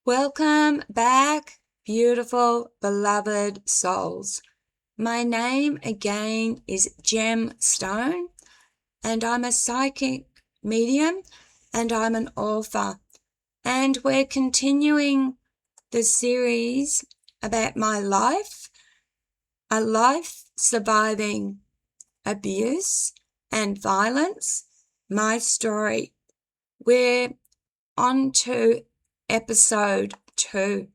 Welcome back, beautiful, beloved souls. My name again is Gem Stone, and I'm a psychic medium, and I'm an author. And we're continuing the series about my life, a life surviving abuse and violence, my story. We're on to episode 2.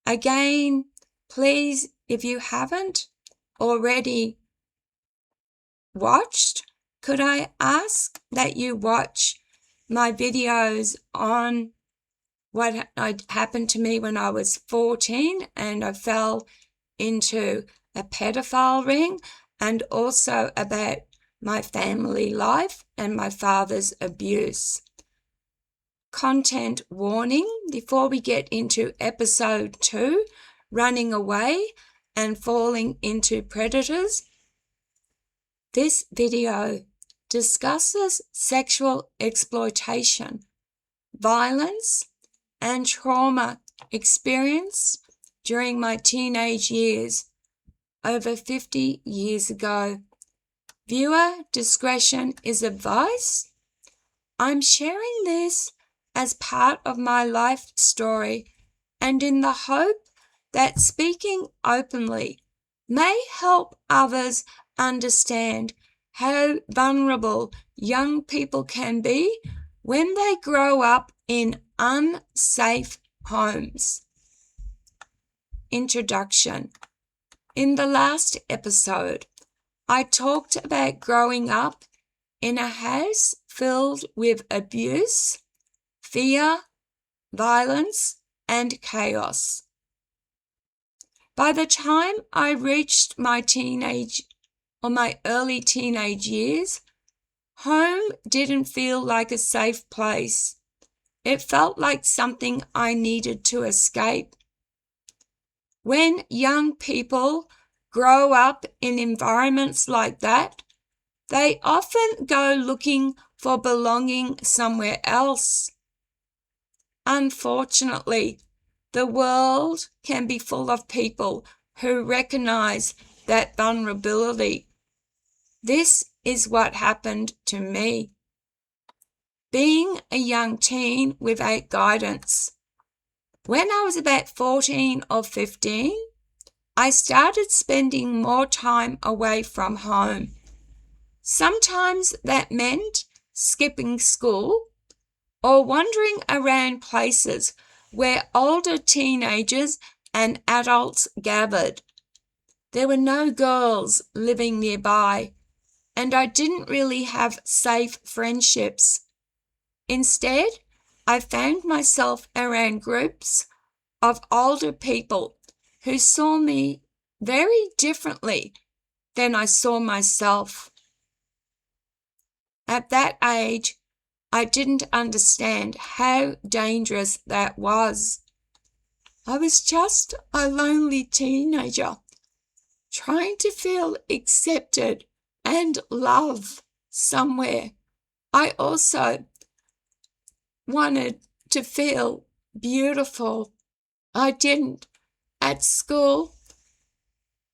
Again, please, if you haven't already watched, could I ask that you watch my videos on what happened to me when I was 14 and I fell into a pedophile ring, and also about my family life and my father's abuse. Content warning before we get into episode 2, running away and falling into predators. This video discusses sexual exploitation, violence, and trauma experienced during my teenage years over 50 years ago. Viewer discretion is advised. I'm sharing this as part of my life story and in the hope that speaking openly may help others understand how vulnerable young people can be when they grow up in unsafe homes. Introduction. In the last episode, I talked about growing up in a house filled with abuse, fear, violence, and chaos. By the time I reached my early teenage years, home didn't feel like a safe place. It felt like something I needed to escape. When young people grow up in environments like that, they often go looking for belonging somewhere else. Unfortunately, the world can be full of people who recognize that vulnerability. This is what happened to me. Being a young teen without guidance. When I was about 14 or 15, I started spending more time away from home. Sometimes that meant skipping school or wandering around places where older teenagers and adults gathered. There were no girls living nearby, and I didn't really have safe friendships. Instead, I found myself around groups of older people who saw me very differently than I saw myself. At that age, I didn't understand how dangerous that was. I was just a lonely teenager trying to feel accepted and loved somewhere. I also wanted to feel beautiful. I didn't. At school,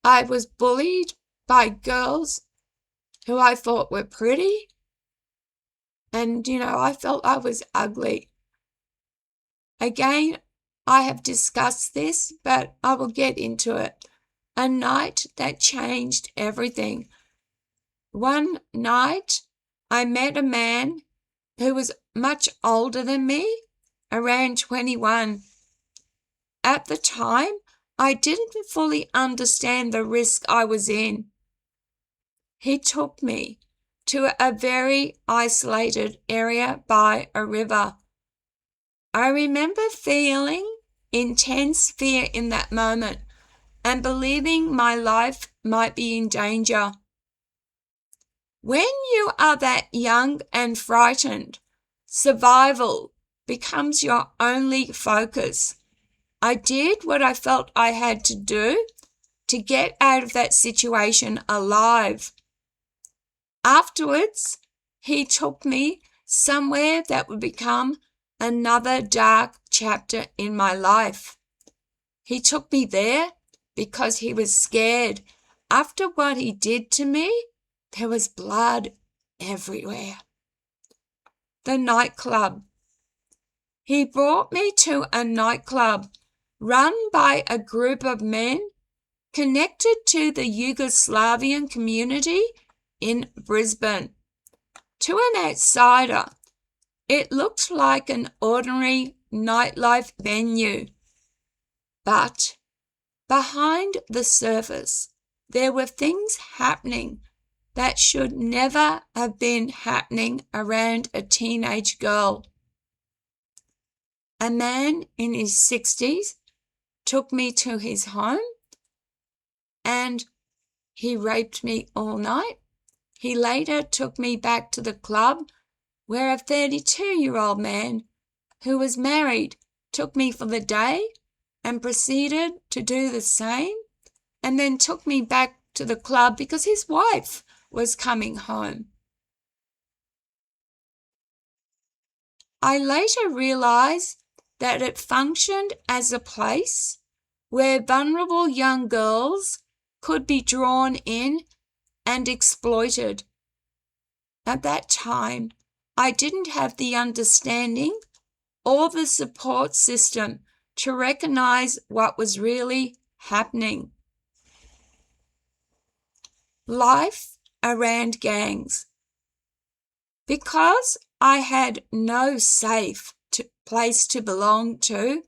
I was bullied by girls who I thought were pretty. And, I felt I was ugly. Again, I have discussed this, but I will get into it. A night that changed everything. One night, I met a man who was much older than me, around 21. At the time, I didn't fully understand the risk I was in. He took me to a very isolated area by a river. I remember feeling intense fear in that moment and believing my life might be in danger. When you are that young and frightened, survival becomes your only focus. I did what I felt I had to do to get out of that situation alive. Afterwards, he took me somewhere that would become another dark chapter in my life. He took me there because he was scared. After what he did to me, there was blood everywhere. The nightclub. He brought me to a nightclub run by a group of men connected to the Yugoslavian community in Brisbane. To an outsider, it looked like an ordinary nightlife venue. But behind the surface, there were things happening that should never have been happening around a teenage girl. A man in his 60s took me to his home and he raped me all night. He later took me back to the club where a 32-year-old man who was married took me for the day and proceeded to do the same, and then took me back to the club because his wife was coming home. I later realized that it functioned as a place where vulnerable young girls could be drawn in and exploited. At that time, I didn't have the understanding or the support system to recognize what was really happening. Life around gangs. Because I had no safe place to belong to,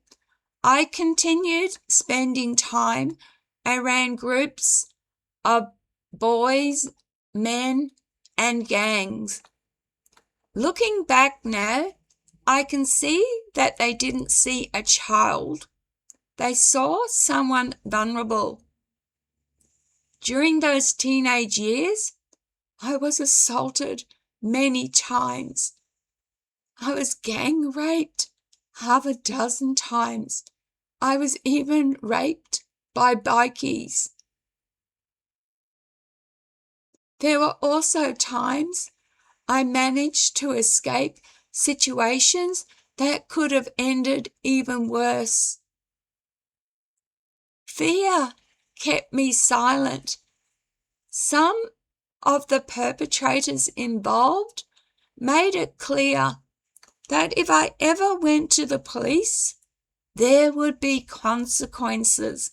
I continued spending time around groups of boys, men, and gangs. Looking back now, I can see that they didn't see a child. They saw someone vulnerable. During those teenage years, I was assaulted many times. I was gang raped half a dozen times. I was even raped by bikies. There were also times I managed to escape situations that could have ended even worse. Fear kept me silent. Some of the perpetrators involved made it clear that if I ever went to the police, there would be consequences.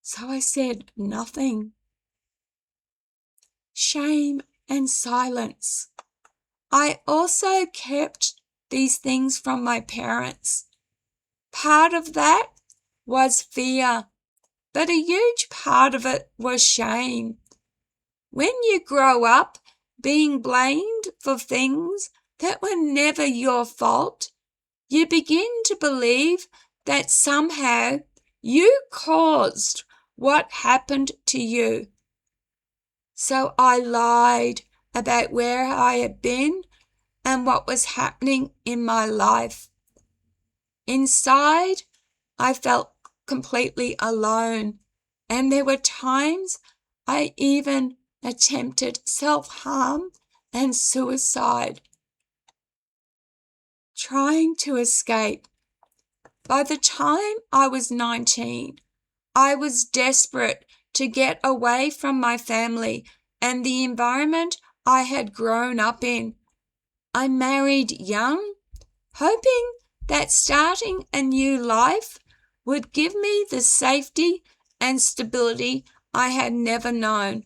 So I said nothing. Shame and silence. I also kept these things from my parents. Part of that was fear, but a huge part of it was shame. When you grow up being blamed for things that were never your fault, you begin to believe that somehow you caused what happened to you. So I lied about where I had been and what was happening in my life. Inside, I felt completely alone, and there were times I even attempted self-harm and suicide. Trying to escape. By the time I was 19, I was desperate to get away from my family and the environment I had grown up in. I married young, hoping that starting a new life would give me the safety and stability I had never known.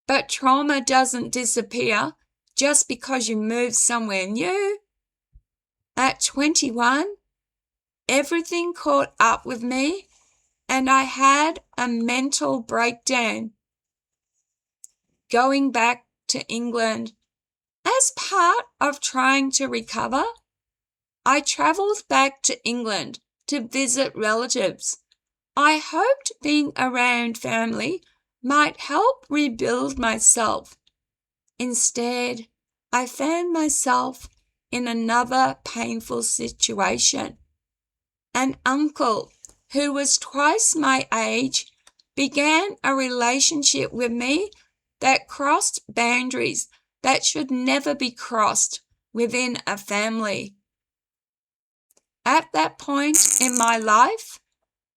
But trauma doesn't disappear just because you move somewhere new. At 21, everything caught up with me and I had a mental breakdown. Going back to England. As part of trying to recover, I travelled back to England to visit relatives. I hoped being around family might help rebuild myself. Instead, I found myself in another painful situation. An uncle who was twice my age began a relationship with me that crossed boundaries that should never be crossed within a family. At that point in my life,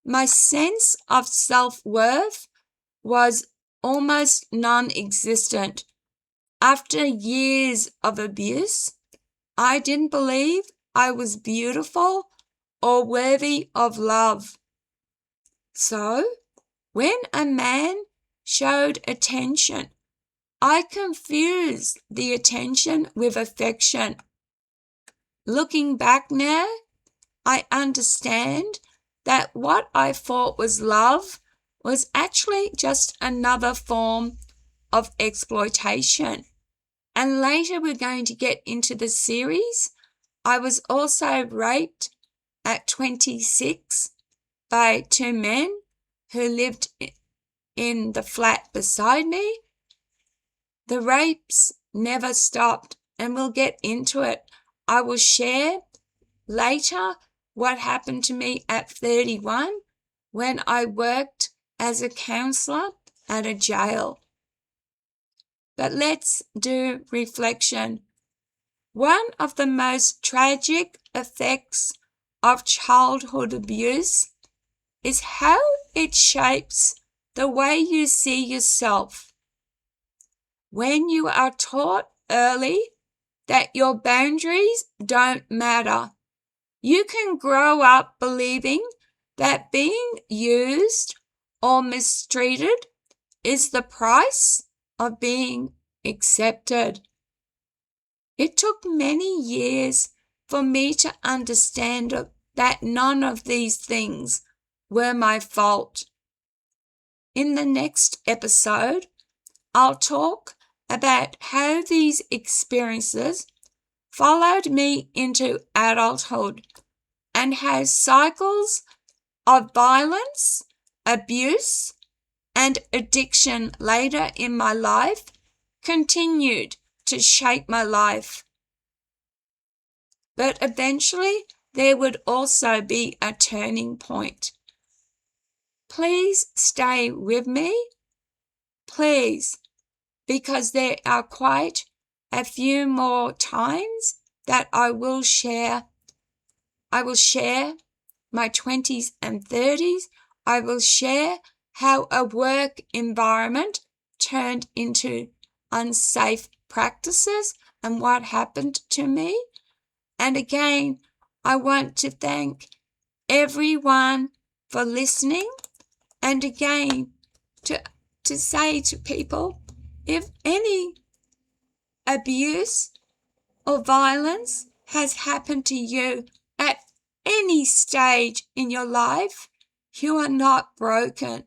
my sense of self-worth was almost non-existent. After years of abuse, I didn't believe I was beautiful or worthy of love. So, when a man showed attention, I confused the attention with affection. Looking back now, I understand that what I thought was love was actually just another form of exploitation. And later we're going to get into the series. I was also raped at 26 by two men who lived in the flat beside me. The rapes never stopped, and we'll get into it. I will share later what happened to me at 31 when I worked as a counsellor at a jail. But let's do reflection. One of the most tragic effects of childhood abuse is how it shapes the way you see yourself. When you are taught early that your boundaries don't matter, you can grow up believing that being used or mistreated is the price of being accepted. It took many years for me to understand that none of these things were my fault. In the next episode, I'll talk about how these experiences followed me into adulthood and how cycles of violence, abuse, and addiction later in my life continued to shape my life. But eventually, there would also be a turning point. Please stay with me, please, because there are quite a few more times that I will share my 20s and 30s. I will share how a work environment turned into unsafe practices and what happened to me. And again, I want to thank everyone for listening. And again, to say to people, if any abuse or violence has happened to you at any stage in your life, you are not broken.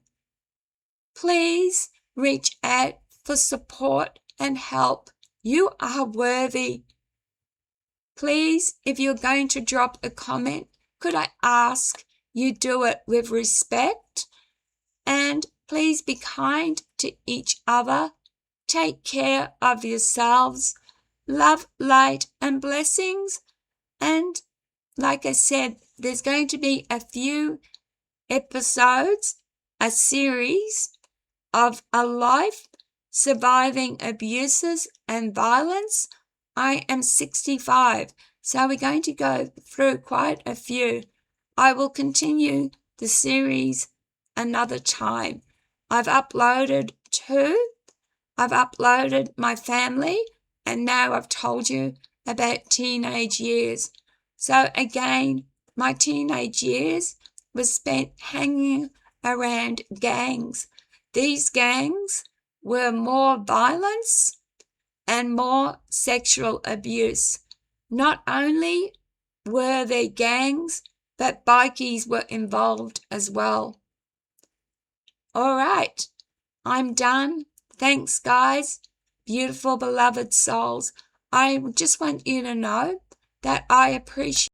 Please reach out for support and help. You are worthy. Please, if you're going to drop a comment, could I ask you do it with respect? And please be kind to each other. Take care of yourselves. Love, light, and blessings. And like I said, there's going to be a few episodes, a series of a life surviving abuses and violence. I am 65, so we're going to go through quite a few. I will continue the series another time. I've uploaded 2. I've uploaded my family, and now I've told you about teenage years. So again, my teenage years was spent hanging around gangs. These gangs were more violence and more sexual abuse. Not only were there gangs, but bikies were involved as well. All right, I'm done. Thanks, guys. Beautiful, beloved souls. I just want you to know that I appreciate